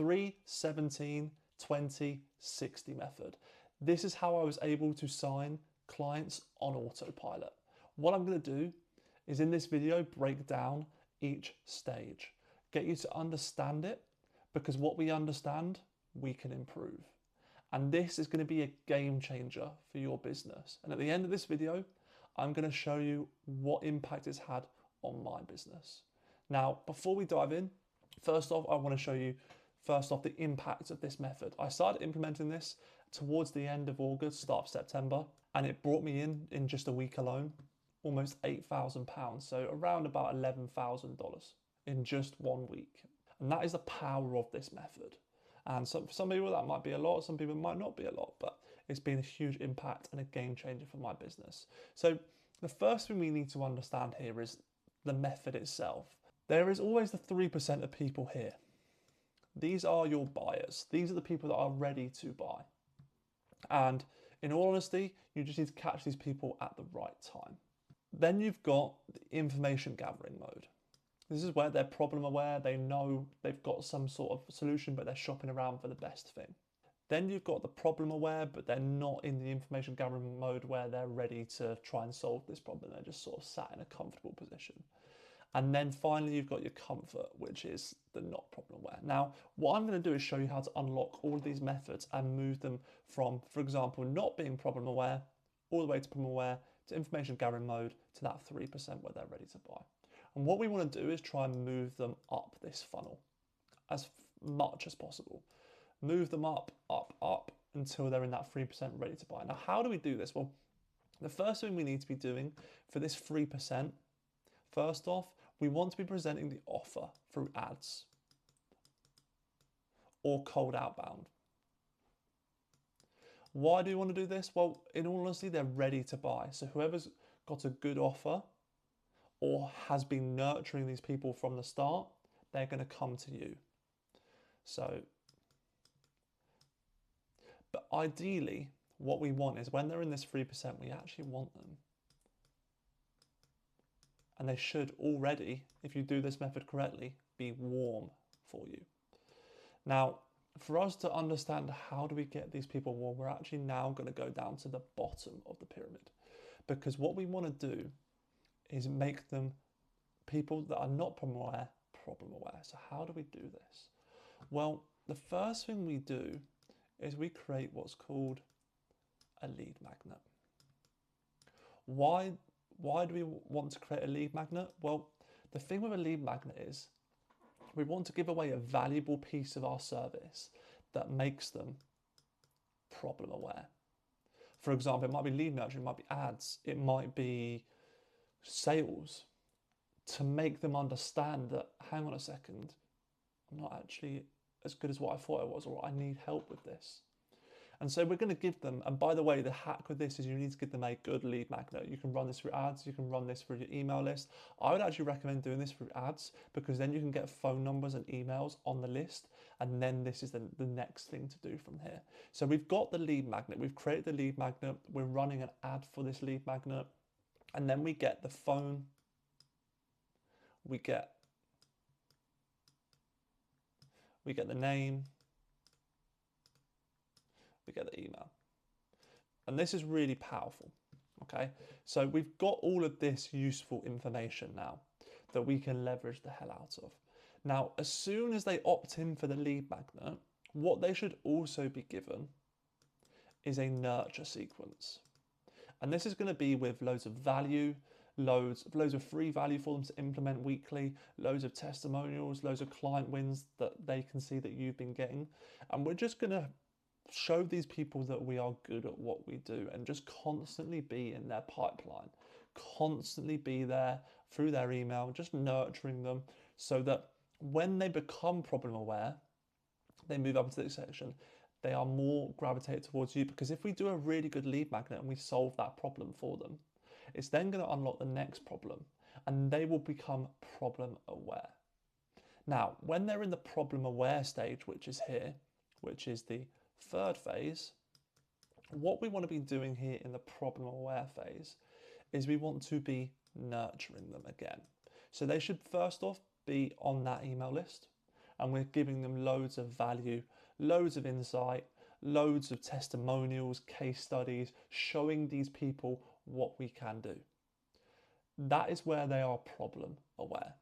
3, 17, 20, 60 method. This is how I was able to sign clients on autopilot. What I'm going to do is in this video break down each stage, get you to understand it, because what we understand, we can improve. And this is going to be a game changer for your business. And at the end of this video, I'm going to show you what impact it's had on my business. Now, before we dive in, first off, I want to show you the impact of this method. I started implementing this towards the end of August, start of September, and it brought me in just a week alone, almost £8,000. So around about $11,000 in just 1 week. And that is the power of this method. And for some people that might be a lot, some people might not be a lot, but it's been a huge impact and a game changer for my business. So the first thing we need to understand here is the method itself. There is always the 3% of people here. These are your buyers. These are the people that are ready to buy. And in all honesty, you just need to catch these people at the right time. Then you've got the information gathering mode. This is where they're problem aware, they know they've got some sort of solution, but they're shopping around for the best thing. Then you've got the problem aware, but they're not in the information gathering mode where they're ready to try and solve this problem. They're just sort of sat in a comfortable position. And then finally, you've got your comfort, which is the not problem aware. Now, what I'm going to do is show you how to unlock all of these methods and move them from, for example, not being problem aware, all the way to problem aware, to information gathering mode, to that 3% where they're ready to buy. And what we want to do is try and move them up this funnel as much as possible. Move them up, up, up until they're in that 3% ready to buy. Now, how do we do this? Well, the first thing we need to be doing for this 3%, first off, we want to be presenting the offer through ads or cold outbound. Why do we want to do this? Well, in all honesty, they're ready to buy. So whoever's got a good offer or has been nurturing these people from the start, they're going to come to you. So, but ideally, what we want is when they're in this 3%, we actually want them. And they should already, if you do this method correctly, be warm for you. Now, for us to understand how do we get these people warm, we're actually now going to go down to the bottom of the pyramid. Because what we want to do is make them people that are not problem aware. So how do we do this? Well, the first thing we do is we create what's called a lead magnet. Why do we want to create a lead magnet? Well, the thing with a lead magnet is we want to give away a valuable piece of our service that makes them problem aware. For example, it might be lead nurturing, it might be ads, it might be sales, to make them understand that, hang on a second, I'm not actually as good as what I thought I was, or I need help with this. And so we're going to give them, and by the way, the hack with this is you need to give them a good lead magnet. You can run this through ads, you can run this through your email list. I would actually recommend doing this through ads, because then you can get phone numbers and emails on the list, and then this is the next thing to do from here. So we've got the lead magnet, we've created the lead magnet, we're running an ad for this lead magnet, and then we get the phone, we get the name, we get the email. And this is really powerful, okay? So we've got all of this useful information now that we can leverage the hell out of. Now, as soon as they opt in for the lead magnet, what they should also be given is a nurture sequence. And this is going to be with loads of value, loads of free value for them to implement weekly, loads of testimonials, loads of client wins that they can see that you've been getting. And we're just going to show these people that we are good at what we do and just constantly be in their pipeline, constantly be there through their email, just nurturing them so that when they become problem aware, they move up into this section, they are more gravitated towards you. Because if we do a really good lead magnet and we solve that problem for them, it's then going to unlock the next problem and they will become problem aware. Now, when they're in the problem aware stage, which is here, which is the third phase, what we want to be doing here in the problem aware phase is we want to be nurturing them again. So they should first off be on that email list. and we're giving them loads of value, loads of insight, loads of testimonials, case studies, showing these people what we can do. That is where they are problem aware.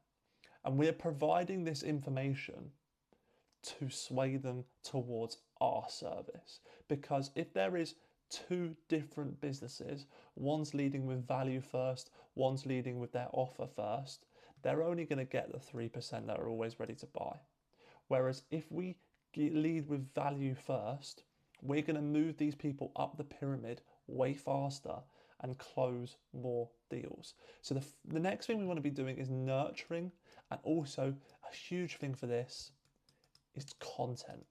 And we're providing this information to sway them towards our service. Because if there is two different businesses, one's leading with value first, one's leading with their offer first, they're only going to get the 3% that are always ready to buy. Whereas if we lead with value first, we're going to move these people up the pyramid way faster and close more deals. So the next thing we want to be doing is nurturing, and also a huge thing for this is content.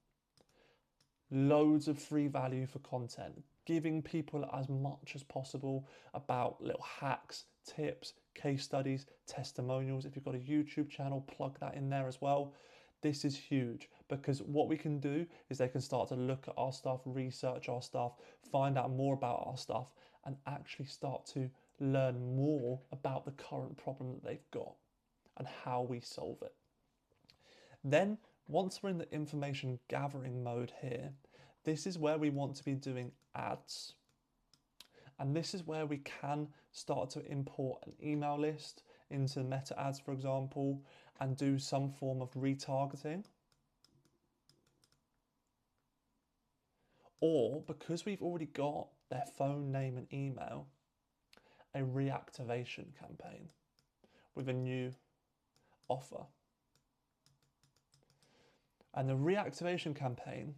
Loads of free value for content, giving people as much as possible about little hacks, tips, case studies, testimonials. If you've got a YouTube channel, plug that in there as well. This is huge because what we can do is they can start to look at our stuff, research our stuff, find out more about our stuff, and actually start to learn more about the current problem that they've got and how we solve it. Then, once we're in the information gathering mode here, this is where we want to be doing ads. And this is where we can start to import an email list into meta ads, for example, and do some form of retargeting. Or, because we've already got their phone name and email, a reactivation campaign with a new offer. And the reactivation campaign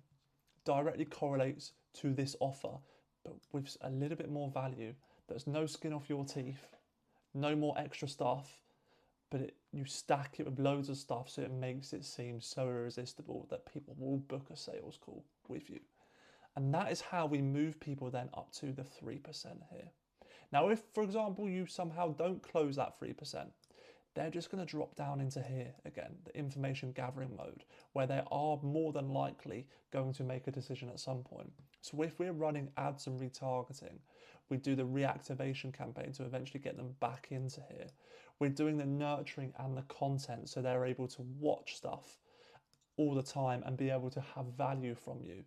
directly correlates to this offer, but with a little bit more value. There's no skin off your teeth, no more extra stuff, but you stack it with loads of stuff so it makes it seem so irresistible that people will book a sales call with you. And that is how we move people then up to the 3% here. Now, if, for example, you somehow don't close that 3%, they're just going to drop down into here again, the information gathering mode, where they are more than likely going to make a decision at some point. So if we're running ads and retargeting, we do the reactivation campaign to eventually get them back into here. We're doing the nurturing and the content so they're able to watch stuff all the time and be able to have value from you.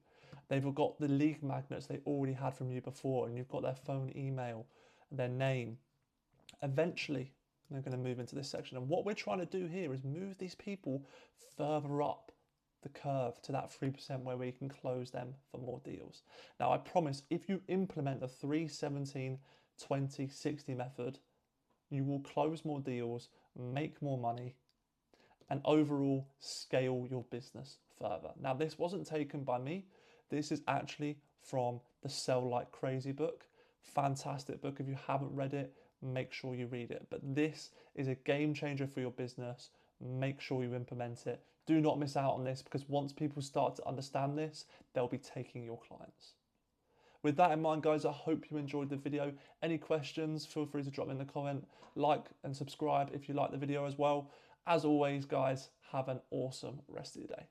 They've got the lead magnets they already had from you before, and you've got their phone, email, their name. Eventually, they're going to move into this section. And what we're trying to do here is move these people further up the curve to that 3% where we can close them for more deals. Now, I promise if you implement the 3, 17, 20, 60 method, you will close more deals, make more money, and overall scale your business further. Now, this wasn't taken by me. This is actually from the Sell Like Crazy book. Fantastic book. If you haven't read it, make sure you read it. But this is a game changer for your business. Make sure you implement it. Do not miss out on this, because once people start to understand this, they'll be taking your clients. With that in mind, guys, I hope you enjoyed the video. Any questions, feel free to drop in the comment. Like and subscribe if you like the video as well. As always, guys, have an awesome rest of your day.